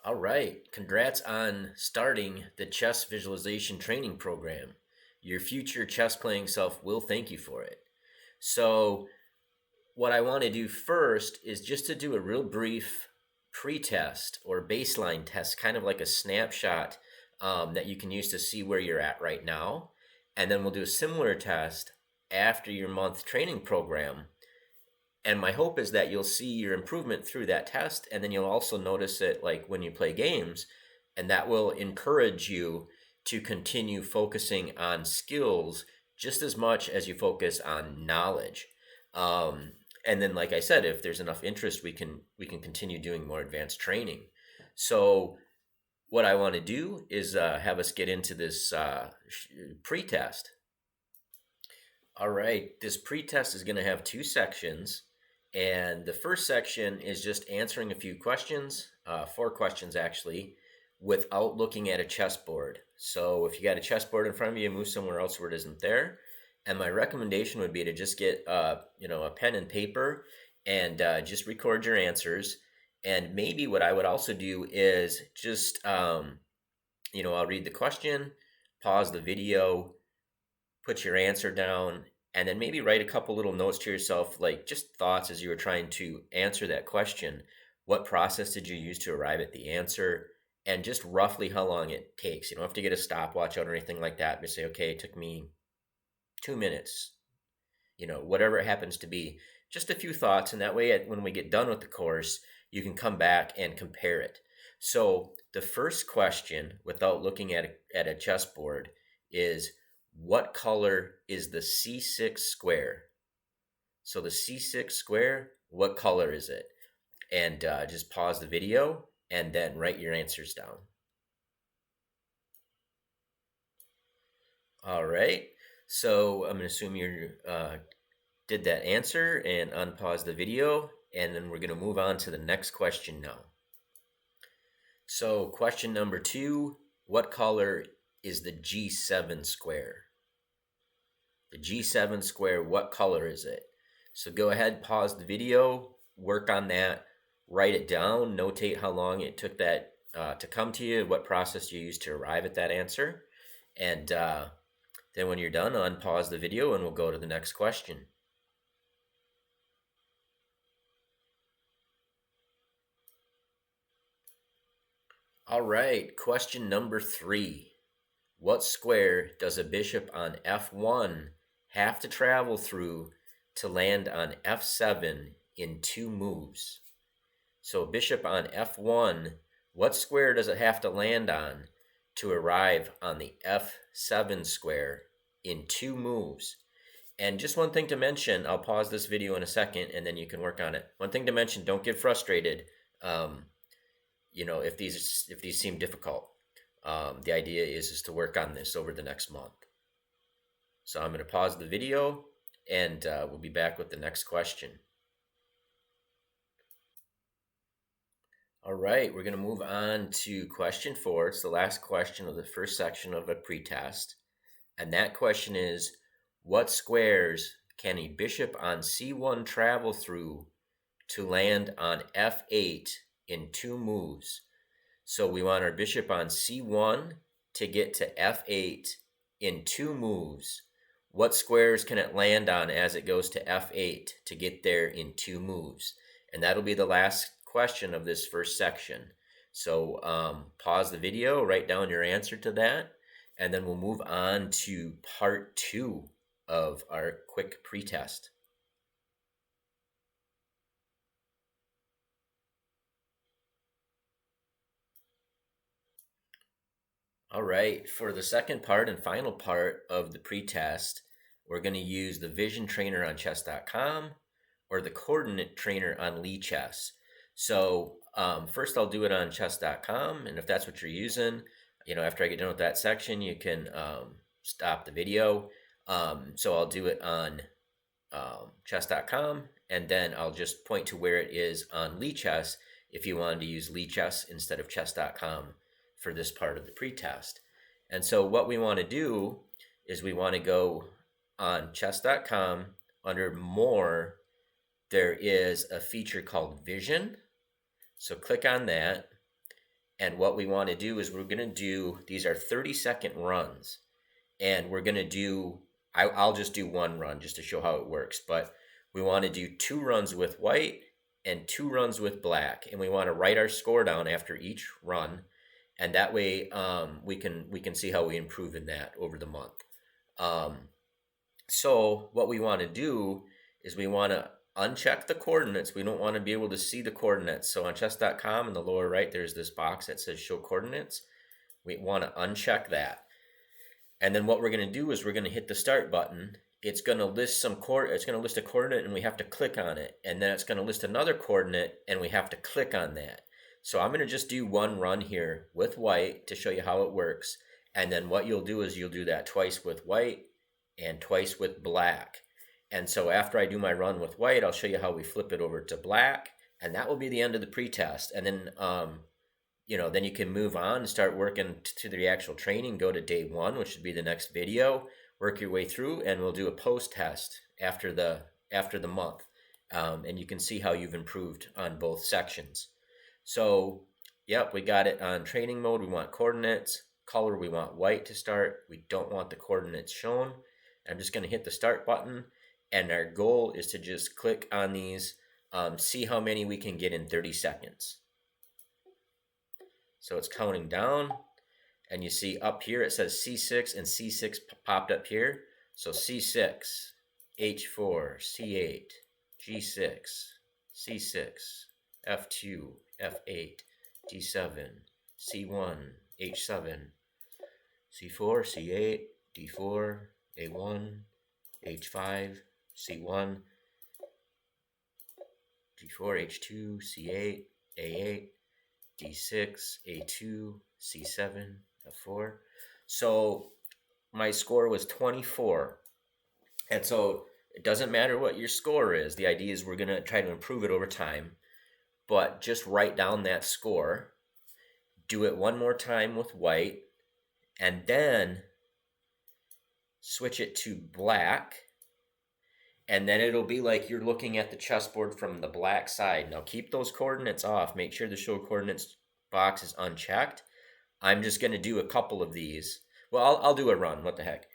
All right, congrats on starting the chess visualization training program. Your future chess playing self will thank you for it. So, what I want to do first is just to do a real brief pre-test or baseline test, kind of like a snapshot that you can use to see where you're at right now. And then we'll do a similar test after your month training program. And my hope is that you'll see your improvement through that test, and then you'll also notice it like when you play games, and that will encourage you to continue focusing on skills just as much as you focus on knowledge. And then, like I said, if there's enough interest, we can continue doing more advanced training. So what I want to do is have us get into this pre-test. All right, this pre-test is going to have two sections, and the first section is just answering a few questions, four questions actually, without looking at a chessboard. So if you got a chessboard in front of you, move somewhere else where it isn't there. And my recommendation would be to just get a pen and paper and just record your answers. And maybe what I would also do is just I'll read the question, pause the video, put your answer down, and then maybe write a couple little notes to yourself, like just thoughts as you were trying to answer that question. What process did you use to arrive at the answer? And just roughly how long it takes. You don't have to get a stopwatch out or anything like that. Just say, okay, it took me 2 minutes, whatever it happens to be. Just a few thoughts. And that way, when we get done with the course, you can come back and compare it. So the first question, without looking at a chessboard, is what color is the C6 square? So the C6 square, what color is it? And just pause the video and then write your answers down. All right. So I'm going to assume you did that answer and unpause the video. And then we're going to move on to the next question now. So question number 2, what color is the G7 square? The G7 square, what color is it? So go ahead, pause the video, work on that, write it down, notate how long it took that to come to you, what process you used to arrive at that answer. And then when you're done, unpause the video and we'll go to the next question. All right, question number 3. What square does a bishop on F1 have to travel through to land on F7 in 2 moves? So bishop on F1, what square does it have to land on to arrive on the F7 square in 2 moves? And just one thing to mention, I'll pause this video in a second and then you can work on it. One thing to mention, don't get frustrated if these seem difficult. The idea is to work on this over the next month. So I'm going to pause the video and we'll be back with the next question. All right, we're going to move on to question 4. It's the last question of the first section of a pretest. And that question is, what squares can a bishop on C1 travel through to land on F8 in 2 moves? So we want our bishop on C1 to get to F8 in 2 moves. What squares can it land on as it goes to F8 to get there in 2 moves? And that'll be the last question of this first section. So pause the video, write down your answer to that, and then we'll move on to part 2 of our quick pretest. All right, for the second part and final part of the pretest, we're going to use the Vision Trainer on chess.com or the Coordinate Trainer on Lichess. So first I'll do it on chess.com, and if that's what you're using, after I get done with that section, you can stop the video. So I'll do it on chess.com, and then I'll just point to where it is on Lichess if you wanted to use Lichess instead of chess.com for this part of the pretest. And so what we want to do is we want to go on chess.com. Under more, there is a feature called Vision. So click on that, And what we want to do is we're going to do, these are 30-second runs. And we're going to do, I'll just do one run just to show how it works. But we want to do 2 runs with white and 2 runs with black. And we want to write our score down after each run. And that way we can see how we improve in that over the month. So what we want to do is we want to uncheck the coordinates. We don't want to be able to see the coordinates. So on chess.com in the lower right, there's this box that says show coordinates. We want to uncheck that. And then what we're going to do is we're going to hit the start button. It's going to list it's going to list a coordinate and we have to click on it. And then it's going to list another coordinate and we have to click on that. So I'm going to just do one run here with white to show you how it works. And then what you'll do is you'll do that twice with white and twice with black. And so after I do my run with white, I'll show you how we flip it over to black. And that will be the end of the pretest. And then then you can move on and start working to the actual training. Go to day 1, which should be the next video. Work your way through, and we'll do a post test after the month, and you can see how you've improved on both sections. So, yep, we got it on training mode. We want coordinates. Color, we want white to start. We don't want the coordinates shown. I'm just going to hit the start button, and our goal is to just click on these, see how many we can get in 30 seconds. So it's counting down, and you see up here it says C6, and C6 popped up here. So C6, H4, C8, G6, C6, F2, F8, D7, C1, H7, C4, C8, D4, A1, H5, C1, D4, H2, C8, A8, D6, A2, C7, F4. So my score was 24. And so it doesn't matter what your score is. The idea is we're going to try to improve it over time. But just write down that score. Do it one more time with white. And then switch it to black. And then it'll be like you're looking at the chessboard from the black side. Now keep those coordinates off. Make sure the show coordinates box is unchecked. I'm just going to do a couple of these. Well, I'll do a run. What the heck?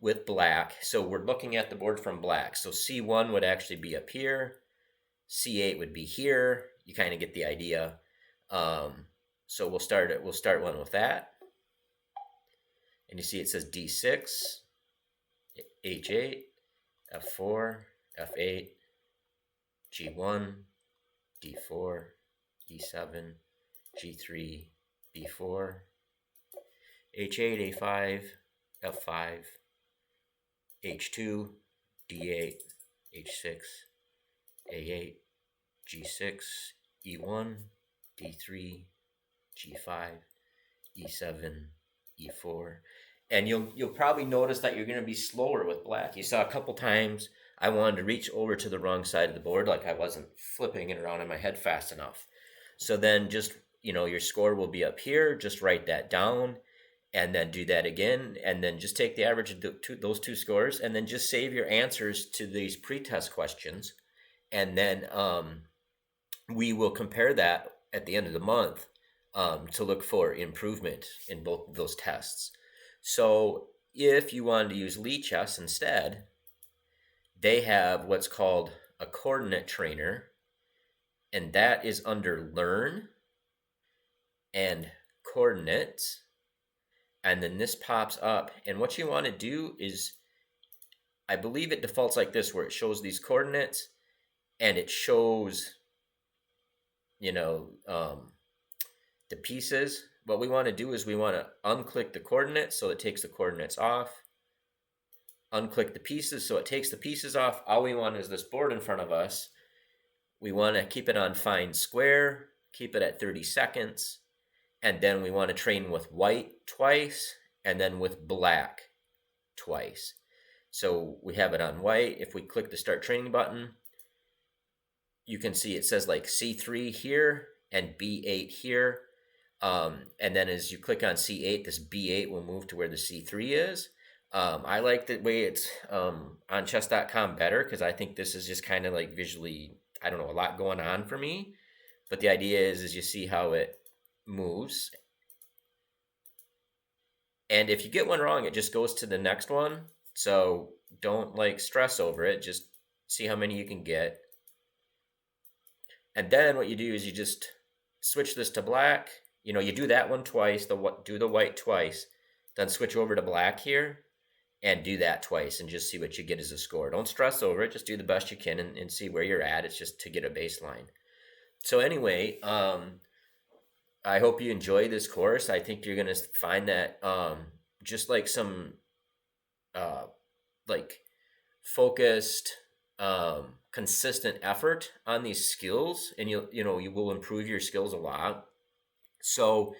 With black. So we're looking at the board from black. So C1 would actually be up here. C8 would be here. You kind of get the idea. So we'll start it. We'll start one with that. And you see it says D6, H8, F4, F8, G1, D4, E7, G3, B4, H8, A5, F5, H2, D8, H6, A8, G6, E1, D3, G5, E7, E4. And you'll probably notice that you're going to be slower with black. You saw a couple times I wanted to reach over to the wrong side of the board, like I wasn't flipping it around in my head fast enough. So then just, your score will be up here. Just write that down and then do that again. And then just take the average of those two scores and then just save your answers to these pretest questions. And then we will compare that at the end of the month to look for improvement in both of those tests. So if you wanted to use Lichess instead, they have what's called a coordinate trainer, and that is under Learn and Coordinates. And then this pops up. And what you want to do is, I believe it defaults like this, where it shows these coordinates and it shows, the pieces. What we want to do is we want to unclick the coordinates so it takes the coordinates off. Unclick the pieces so it takes the pieces off. All we want is this board in front of us. We want to keep it on fine square, keep it at 30 seconds, and then we want to train with white twice and then with black twice. So we have it on white. If we click the start training button, you can see it says like C3 here and B8 here. And then as you click on C8, this B8 will move to where the C3 is. I like the way it's on chess.com better because I think this is just kind of like visually, I don't know, a lot going on for me. But the idea is you see how it moves. And if you get one wrong, it just goes to the next one. So don't like stress over it. Just see how many you can get. And then what you do is you just switch this to black. You know, you do that one twice, do the white twice, then switch over to black here and do that twice and just see what you get as a score. Don't stress over it. Just do the best you can and see where you're at. It's just to get a baseline. So anyway, I hope you enjoy this course. I think you're going to find that just like some uh, like focused, consistent effort on these skills, and you will improve your skills a lot. So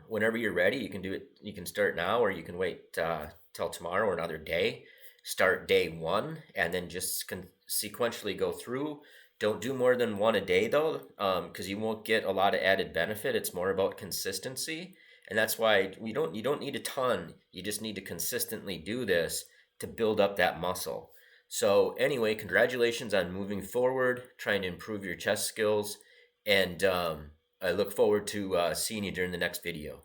whenever you're ready, you can do it. You can start now, or you can wait till tomorrow or another day. Start day one, and then just sequentially go through. Don't do more than one a day though, because you won't get a lot of added benefit. It's more about consistency, and that's why you don't need a ton. You just need to consistently do this to build up that muscle. So anyway, congratulations on moving forward, trying to improve your chess skills, and I look forward to seeing you during the next video.